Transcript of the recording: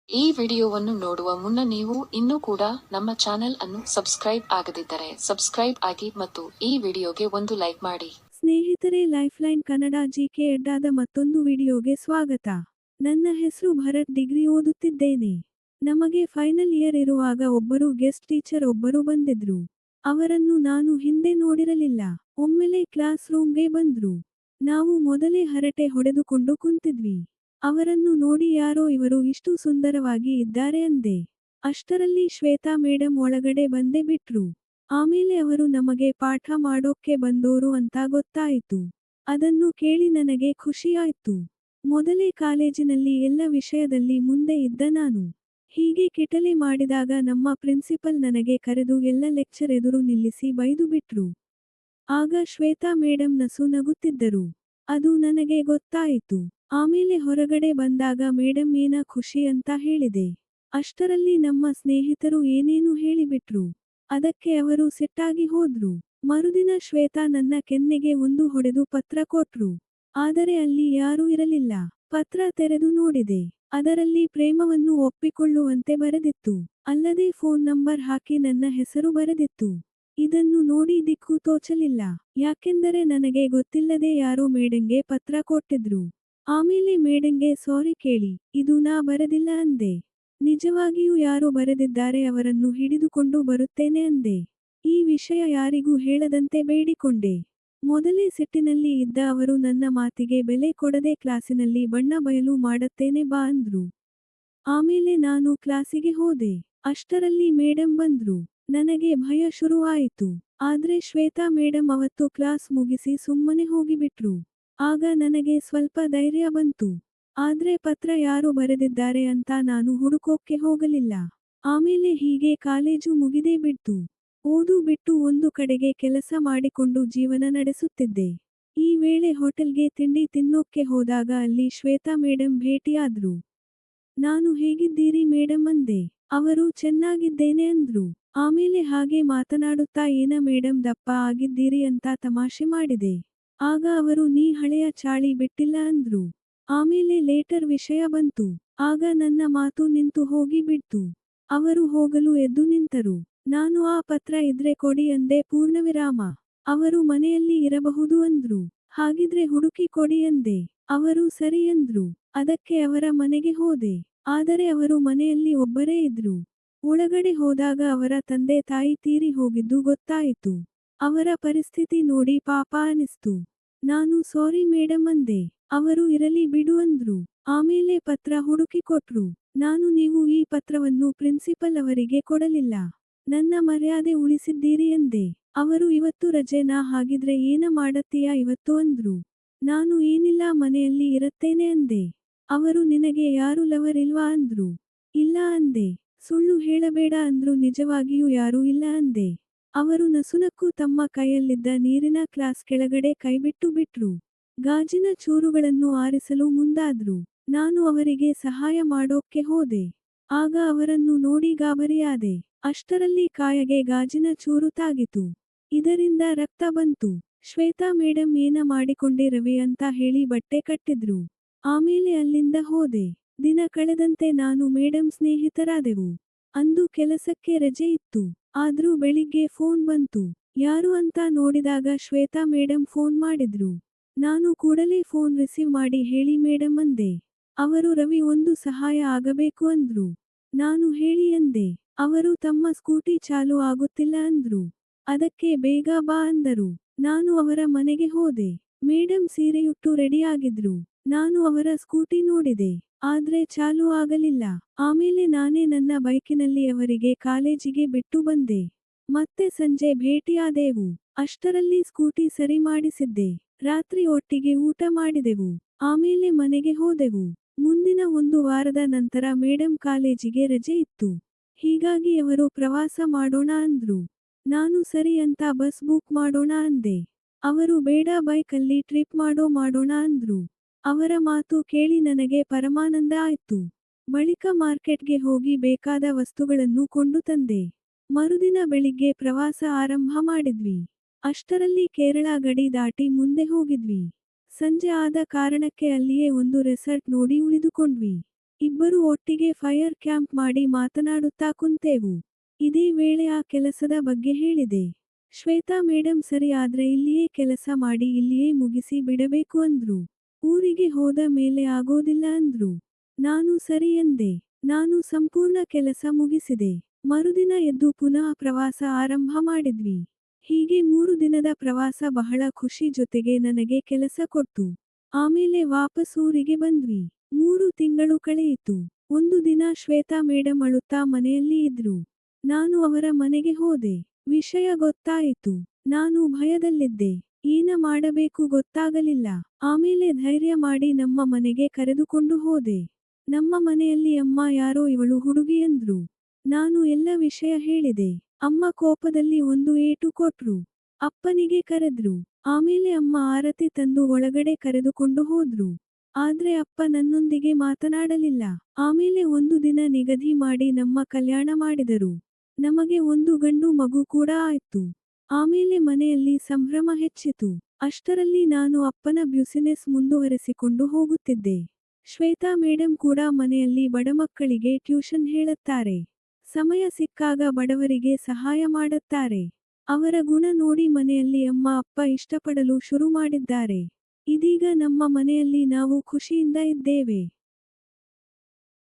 ಈ ವಿಡಿಯೋವನ್ನು ನೋಡುವ ಮುನ್ನ ನೀವು ಇನ್ನೂ ಕೂಡ ನಮ್ಮ ಚಾನೆಲ್ ಅನ್ನು ಸಬ್ಸ್ಕ್ರೈಬ್ ಆಗದಿದ್ದರೆ ಸಬ್ಸ್ಕ್ರೈಬ್ ಆಗಿ ಮತ್ತು ಈ ವಿಡಿಯೋಗೆ ಒಂದು ಲೈಕ್ ಮಾಡಿ. ಸ್ನೇಹಿತರೆ, ಲೈಫ್ಲೈನ್ ಕನ್ನಡ ಜಿಕೆ ಅಡ್ಡಾದ ಮತ್ತೊಂದು ವಿಡಿಯೋಗೆ ಸ್ವಾಗತ. ನನ್ನ ಹೆಸರು ಭರತ್, ಡಿಗ್ರಿ ಓದುತ್ತಿದ್ದೇನೆ. ನಮಗೆ ಫೈನಲ್ ಇಯರ್ ಇರುವಾಗ ಒಬ್ಬರು ಗೆಸ್ಟ್ ಟೀಚರ್ ಒಬ್ಬರು ಬಂದಿದ್ರು. ಅವರನ್ನು ನಾನು ಹಿಂದೆ ನೋಡಿರಲಿಲ್ಲ. ಒಮ್ಮೆಲೆ ಕ್ಲಾಸ್ ರೂಮ್ಗೆ ಬಂದ್ರು. ನಾವು ಮೊದಲೇ ಹರಟೆ ಹೊಡೆದುಕೊಂಡು ಕುಂತಿದ್ವಿ. ಅವರನ್ನು ನೋಡಿ ಯಾರೋ ಇವರು ಇಷ್ಟು ಸುಂದರವಾಗಿ ಇದ್ದಾರೆ ಅಂದೆ. ಅಷ್ಟರಲ್ಲಿ ಶ್ವೇತಾ ಮೇಡಮ್ ಒಳಗಡೆ ಬಂದೇ ಬಿಟ್ರು. ಆಮೇಲೆ ಅವರು ನಮಗೆ ಪಾಠ ಮಾಡೋಕ್ಕೆ ಬಂದೋರು ಅಂತ ಗೊತ್ತಾಯಿತು. ಅದನ್ನು ಕೇಳಿ ನನಗೆ ಖುಷಿಯಾಯ್ತು. ಮೊದಲೇ ಕಾಲೇಜಿನಲ್ಲಿ ಎಲ್ಲ ವಿಷಯದಲ್ಲಿ ಮುಂದೆ ಇದ್ದ ನಾನು. ಹೀಗೆ ಕಿಟಲೆ ಮಾಡಿದಾಗ ನಮ್ಮ ಪ್ರಿನ್ಸಿಪಲ್ ನನಗೆ ಕರೆದು ಎಲ್ಲ ಲೆಕ್ಚರ್ ಎದುರು ನಿಲ್ಲಿಸಿ ಬೈದು ಬಿಟ್ರು. ಆಗ ಶ್ವೇತಾ ಮೇಡಮ್ ನಸು ನಗುತ್ತಿದ್ದರು. ಅದು ನನಗೆ ಗೊತ್ತಾಯಿತು. ಆಮೇಲೆ ಹೊರಗಡೆ ಬಂದಾಗ ಮೇಡಮ್ ಏನ ಖುಷಿ ಅಂತ ಹೇಳಿದೆ. ಅಷ್ಟರಲ್ಲಿ ನಮ್ಮ ಸ್ನೇಹಿತರು ಏನೇನು ಹೇಳಿಬಿಟ್ರು. ಅದಕ್ಕೆ ಅವರು ಸಿಟ್ಟಾಗಿ ಹೋದ್ರು. ಮರುದಿನ ಶ್ವೇತಾ ನನ್ನ ಕೆನ್ನೆಗೆ ಒಂದು ಹೊಡೆದು ಪತ್ರ ಕೊಟ್ರು. ಆದರೆ ಅಲ್ಲಿ ಯಾರೂ ಇರಲಿಲ್ಲ. ಪತ್ರ ತೆರೆದು ನೋಡಿದೆ. ಅದರಲ್ಲಿ ಪ್ರೇಮವನ್ನು ಒಪ್ಪಿಕೊಳ್ಳುವಂತೆ ಬರೆದಿತ್ತು. ಅಲ್ಲದೆ ಫೋನ್ ನಂಬರ್ ಹಾಕಿ ನನ್ನ ಹೆಸರು ಬರೆದಿತ್ತು. ಇದನ್ನು ನೋಡಿ ದಿಕ್ಕು ತೋಚಲಿಲ್ಲ. ಯಾಕೆಂದರೆ ನನಗೆ ಗೊತ್ತಿಲ್ಲದೆ ಯಾರೋ ಮೇಡಂಗೆ ಪತ್ರ ಕೊಟ್ಟಿದ್ರು. ಆಮೇಲೆ ಮೇಡಂಗೆ ಸಾರಿ ಕೇಳಿ, ಇದು ನಾ ಬರೆದಿಲ್ಲ ಅಂದೆ. ನಿಜವಾಗಿಯೂ ಯಾರು ಬರೆದಿದ್ದಾರೆ ಅವರನ್ನು ಹಿಡಿದುಕೊಂಡು ಬರುತ್ತೇನೆ ಅಂದೆ. ಈ ವಿಷಯ ಯಾರಿಗೂ ಹೇಳದಂತೆ ಬೇಡಿಕೊಂಡೆ. ಮೊದಲೇ ಸಿಟ್ಟಿನಲ್ಲಿ ಇದ್ದ ಅವರು ನನ್ನ ಮಾತಿಗೆ ಬೆಲೆ ಕೊಡದೆ ಕ್ಲಾಸಿನಲ್ಲಿ ಬಣ್ಣ ಬಯಲು ಮಾಡುತ್ತೇನೆ ಬಾ ಅಂದ್ರು. ಆಮೇಲೆ ನಾನು ಕ್ಲಾಸಿಗೆ ಹೋದೆ. ಅಷ್ಟರಲ್ಲಿ ಮೇಡಮ್ ಬಂದ್ರು. ನನಗೆ ಭಯ ಶುರುವಾಯಿತು. ಆದ್ರೆ ಶ್ವೇತಾ ಮೇಡಮ್ ಅವತ್ತು ಕ್ಲಾಸ್ ಮುಗಿಸಿ ಸುಮ್ಮನೆ ಹೋಗಿಬಿಟ್ರು. ಆಗ ನನಗೆ ಸ್ವಲ್ಪ ಧೈರ್ಯ ಬಂತು. ಆದ್ರೆ ಪತ್ರ ಯಾರು ಬರೆದಿದ್ದಾರೆ ಅಂತ ನಾನು ಹುಡುಕೋಕ್ಕೆ ಹೋಗಲಿಲ್ಲ. ಆಮೇಲೆ ಹೀಗೆ ಕಾಲೇಜು ಮುಗಿದೇ ಬಿಡ್ತು. ಓದು ಬಿಟ್ಟು ಒಂದು ಕಡೆಗೆ ಕೆಲಸ ಮಾಡಿಕೊಂಡು ಜೀವನ ನಡೆಸುತ್ತಿದ್ದೆ. ಈ ವೇಳೆ ಹೋಟೆಲ್ಗೆ ತಿಂಡಿ ತಿನ್ನೋಕ್ಕೆ ಹೋದಾಗ ಅಲ್ಲಿ ಶ್ವೇತಾ ಮೇಡಮ್ ಭೇಟಿಯಾದ್ರು. ನಾನು ಹೇಗಿದ್ದೀರಿ ಮೇಡಮ್ ಅಂದೆ. ಅವರು ಚೆನ್ನಾಗಿದ್ದೇನೆ ಅಂದ್ರು. ಆಮೇಲೆ ಹಾಗೆ ಮಾತನಾಡುತ್ತಾ ಏನ ಮೇಡಮ್ ದಪ್ಪ ಆಗಿದ್ದೀರಿ ಅಂತ ತಮಾಷೆ ಮಾಡಿದೆ. ಆಗ ಅವರು ನೀ ಹಳೆಯ ಚಾಳಿ ಬಿಟ್ಟಿಲ್ಲ ಅಂದ್ರು. ಆಮೇಲೆ ಲೇಟರ್ ವಿಷಯ ಬಂತು. ಆಗ ನನ್ನ ಮಾತು ನಿಂತು ಹೋಗಿ ಬಿಡ್ತು. ಅವರು ಹೋಗಲು ಎದ್ದು ನಿಂತರು. ನಾನು ಆ ಪತ್ರ ಇದ್ರೆ ಕೊಡಿ ಅಂದೆ ಪೂರ್ಣವಿರಾಮ. ಅವರು ಮನೆಯಲ್ಲಿ ಇರಬಹುದು ಅಂದ್ರು. ಹಾಗಿದ್ರೆ ಹುಡುಕಿ ಕೊಡಿ ಅಂದೆ. ಅವರು ಸರಿ ಅಂದ್ರು. ಅದಕ್ಕೆ ಅವರ ಮನೆಗೆ ಹೋದೆ. ಆದರೆ ಅವರು ಮನೆಯಲ್ಲಿ ಒಬ್ಬರೇ ಇದ್ರು. ಒಳಗಡೆ ಹೋದಾಗ ಅವರ ತಂದೆ ತಾಯಿ ತೀರಿ ಹೋಗಿದ್ದು ಗೊತ್ತಾಯಿತು. ಅವರ ಪರಿಸ್ಥಿತಿ ನೋಡಿ ಪಾಪ ಅನಿಸ್ತು. ನಾನು ಸಾರಿ ಮೇಡಮ್ ಅಂದೆ. ಅವರು ಇರಲಿ ಬಿಡು ಅಂದ್ರು. ಆಮೇಲೆ ಪತ್ರ ಹುಡುಕಿ ಕೊಟ್ರು. ನೀವು ಈ ಪತ್ರವನ್ನು ಪ್ರಿನ್ಸಿಪಲ್ ಅವರಿಗೆ ಕೊಡಲಿಲ್ಲ. ನನ್ನ ಮರ್ಯಾದೆ ಉಳಿಸಿದ್ದೀರಿ ಅಂದೆ. ಅವರು ಇವತ್ತು ರಜೆ ನಾ ಹಾಗಿದ್ರೆ ಏನ ಮಾಡತ್ತೀಯಾ ಇವತ್ತು ಅಂದ್ರು. ನಾನು ಏನಿಲ್ಲ ಮನೆಯಲ್ಲಿ ಇರತ್ತೇನೆ ಅಂದೆ. ಅವರು ನಿನಗೆ ಯಾರು ಲವರ್ ಇಲ್ವಾ ಅಂದ್ರು. ಇಲ್ಲ ಅಂದೆ. ಸುಳ್ಳು ಹೇಳಬೇಡ ಅಂದ್ರು. ನಿಜವಾಗಿಯೂ ಯಾರೂ ಇಲ್ಲ ಅಂದೆ. ಅವರು ನಸುನಕ್ಕು ತಮ್ಮ ಕೈಯಲ್ಲಿದ್ದ ನೀರಿನ ಗ್ಲಾಸ್ ಕೆಳಗಡೆ ಕೈಬಿಟ್ಟು ಬಿಟ್ರು. ಗಾಜಿನ ಚೂರುಗಳನ್ನು ಆರಿಸಲು ಮುಂದಾದ್ರು. ನಾನು ಅವರಿಗೆ ಸಹಾಯ ಮಾಡೋಕ್ಕೆ ಹೋದೆ. ಆಗ ಅವರನ್ನು ನೋಡಿ ಗಾಬರಿಯಾದೆ. ಅಷ್ಟರಲ್ಲಿ ಕಾಯಗೆ ಗಾಜಿನ ಚೂರು ತಾಗಿತು. ಇದರಿಂದ ರಕ್ತ ಬಂತು. ಶ್ವೇತಾ ಮೇಡಮ್ ಏನ ಮಾಡಿಕೊಂಡೆ ರವಿ ಅಂತ ಹೇಳಿ ಬಟ್ಟೆ ಕಟ್ಟಿದ್ರು. ಆಮೇಲೆ ಅಲ್ಲಿಂದ ಹೋದೆ. ದಿನ ಕಳೆದಂತೆ ನಾನು ಮೇಡಮ್ ಸ್ನೇಹಿತರಾದೆವು. ಅಂದು ಕೆಲಸಕ್ಕೆ ರಜೆ ಇತ್ತು. ಆದ್ರೂ ಬೆಳಿಗ್ಗೆ ಫೋನ್ ಬಂತು. ಯಾರು ಅಂತ ನೋಡಿದಾಗ ಶ್ವೇತಾ ಮೇಡಮ್ ಫೋನ್ ಮಾಡಿದ್ರು. ನಾನು ಕೂಡಲೇ ಫೋನ್ ರಿಸೀವ್ ಮಾಡಿ ಹೇಳಿ ಮೇಡಮ್ ಅಂದೆ. ಅವರು ರವಿ ಒಂದು ಸಹಾಯ ಆಗಬೇಕು ಅಂದ್ರು. ನಾನು ಹೇಳಿ ಅಂದೆ. ಅವರು ತಮ್ಮ ಸ್ಕೂಟಿ ಚಾಲು ಆಗುತ್ತಿಲ್ಲ ಅಂದ್ರು. ಅದಕ್ಕೆ ಬೇಗ ಬಾ ಅಂದರು. ನಾನು ಅವರ ಮನೆಗೆ ಹೋದೆ. ಮೇಡಮ್ ಸೀರೆಯುಟ್ಟು ರೆಡಿಯಾಗಿದ್ರು. ನಾನು ಅವರ ಸ್ಕೂಟಿ ನೋಡಿದೆ. ಆದ್ರೆ ಚಾಲು ಆಗಲಿಲ್ಲ. ಆಮೇಲೆ ನಾನೇ ನನ್ನ ಬೈಕಿನಲ್ಲಿ ಅವರಿಗೆ ಕಾಲೇಜಿಗೆ ಬಿಟ್ಟು ಬಂದೆ. ಮತ್ತೆ ಸಂಜೆ ಭೇಟಿಯಾದೆವು. ಅಷ್ಟರಲ್ಲಿ ಸ್ಕೂಟಿ ಸರಿ ಮಾಡಿಸಿದ್ದೆ. ರಾತ್ರಿ ಒಟ್ಟಿಗೆ ಊಟ ಮಾಡಿದೆವು. ಆಮೇಲೆ ಮನೆಗೆ ಹೋದೆವು. ಮುಂದಿನ ಒಂದು ವಾರದ ನಂತರ ಮೇಡಮ್ ಕಾಲೇಜಿಗೆ ರಜೆ ಇತ್ತು. ಹೀಗಾಗಿ ಅವರು ಪ್ರವಾಸ ಮಾಡೋಣ ಅಂದ್ರು. ನಾನು ಸರಿ ಅಂತ ಬಸ್ ಬುಕ್ ಮಾಡೋಣ ಅಂದೆ. ಅವರು ಬೇಡ ಬೈಕಲ್ಲಿ ಟ್ರಿಪ್ ಮಾಡೋಣ ಅಂದ್ರು. ಅವರ ಮಾತು ಕೇಳಿ ನನಗೆ ಪರಮಾನಂದ ಆಯ್ತು. ಬಳಿಕ ಮಾರ್ಕೆಟ್ಗೆ ಹೋಗಿ ಬೇಕಾದ ವಸ್ತುಗಳನ್ನು ಕೊಂಡು ತಂದೆ. ಮರುದಿನ ಬೆಳಿಗ್ಗೆ ಪ್ರವಾಸ ಆರಂಭ ಮಾಡಿದ್ವಿ. ಅಷ್ಟರಲ್ಲಿ ಕೇರಳ ಗಡಿ ದಾಟಿ ಮುಂದೆ ಹೋಗಿದ್ವಿ. ಸಂಜೆ ಆದ ಕಾರಣಕ್ಕೆ ಅಲ್ಲಿಯೇ ಒಂದು ರೆಸಾರ್ಟ್ ನೋಡಿ ಉಳಿದುಕೊಂಡ್ವಿ. ಇಬ್ಬರು ಒಟ್ಟಿಗೆ ಫೈರ್ ಕ್ಯಾಂಪ್ ಮಾಡಿ ಮಾತನಾಡುತ್ತಾ ಕುಂತೆವು. ಇದೇ ವೇಳೆ ಆ ಕೆಲಸದ ಬಗ್ಗೆ ಹೇಳಿದೆ. ಶ್ವೇತಾ ಮೇಡಂ ಸರಿ ಆದ್ರೆ ಇಲ್ಲಿಯೇ ಕೆಲಸ ಮಾಡಿ ಇಲ್ಲಿಯೇ ಮುಗಿಸಿ ಬಿಡಬೇಕು ಅಂದ್ರು. ಊರಿಗೆ ಹೋದ ಮೇಲೆ ಆಗೋದಿಲ್ಲ ಅಂದ್ರು. ನಾನು ಸರಿ ಎಂದೆ. ನಾನು ಸಂಪೂರ್ಣ ಕೆಲಸ ಮುಗಿಸಿದೆ. ಮರುದಿನ ಎದ್ದು ಪುನಃ ಪ್ರವಾಸ ಆರಂಭ ಮಾಡಿದ್ವಿ. ಹೀಗೆ 3 ದಿನದ ಪ್ರವಾಸ ಬಹಳ ಖುಷಿ ಜೊತೆಗೆ ನನಗೆ ಕೆಲಸ ಕೊಟ್ಟು. ಆಮೇಲೆ ವಾಪಸ್ ಊರಿಗೆ ಬಂದ್ವಿ. 3 ತಿಂಗಳು ಕಳೆಯಿತು. ಒಂದು ದಿನ ಶ್ವೇತಾ ಮೇಡಂ ಅಳುತ್ತಾ ಮನೆಯಲ್ಲಿ ಇದ್ರು. ನಾನು ಅವರ ಮನೆಗೆ ಹೋದೆ. ವಿಷಯ ಗೊತ್ತಾಯಿತು. ನಾನು ಭಯದಲ್ಲಿದ್ದೆ. ಏನ ಮಾಡಬೇಕು ಗೊತ್ತಾಗಲಿಲ್ಲ. ಆಮೇಲೆ ಧೈರ್ಯ ಮಾಡಿ ನಮ್ಮ ಮನೆಗೆ ಕರೆದುಕೊಂಡು ಹೋದೆ. ನಮ್ಮ ಮನೆಯಲ್ಲಿ ಅಮ್ಮ ಯಾರೋ ಇವಳು ಹುಡುಗಿ ಅಂದ್ರು. ನಾನು ಎಲ್ಲ ವಿಷಯ ಹೇಳಿದೆ. ಅಮ್ಮ ಕೋಪದಲ್ಲಿ ಒಂದು ಏಟು ಕೊಟ್ರು. ಅಪ್ಪನಿಗೆ ಕರೆದ್ರು. ಆಮೇಲೆ ಅಮ್ಮ ಆರತಿ ತಂದು ಒಳಗಡೆ ಕರೆದುಕೊಂಡು ಹೋದ್ರು. ಆದ್ರೆ ಅಪ್ಪ ನನ್ನೊಂದಿಗೆ ಮಾತನಾಡಲಿಲ್ಲ. ಆಮೇಲೆ ಒಂದು ದಿನ ನಿಗದಿ ಮಾಡಿ ನಮ್ಮ ಕಲ್ಯಾಣ ಮಾಡಿದರು. ನಮಗೆ ಒಂದು ಗಂಡು ಮಗು ಕೂಡ ಆಯ್ತು. ಆಮೇಲೆ ಮನೆಯಲ್ಲಿ ಸಂಭ್ರಮ ಹೆಚ್ಚಿತು. ಅಷ್ಟರಲ್ಲಿ ನಾನು ಅಪ್ಪನ ಬ್ಯುಸಿನೆಸ್ ಮುಂದುವರೆಸಿಕೊಂಡು ಹೋಗುತ್ತಿದ್ದೆ. ಶ್ವೇತಾ ಮೇಡಂ ಕೂಡ ಮನೆಯಲ್ಲಿ ಬಡಮಕ್ಕಳಿಗೆ ಟ್ಯೂಷನ್ ಹೇಳುತ್ತಾರೆ. ಸಮಯ ಸಿಕ್ಕಾಗ ಬಡವರಿಗೆ ಸಹಾಯ ಮಾಡುತ್ತಾರೆ. ಅವರ ಗುಣ ನೋಡಿ ಮನೆಯಲ್ಲಿ ಅಮ್ಮ ಅಪ್ಪ ಇಷ್ಟಪಡಲು ಶುರು ಮಾಡಿದ್ದಾರೆ. ಇದೀಗ ನಮ್ಮ ಮನೆಯಲ್ಲಿ ನಾವು ಖುಷಿಯಿಂದ ಇದ್ದೇವೆ.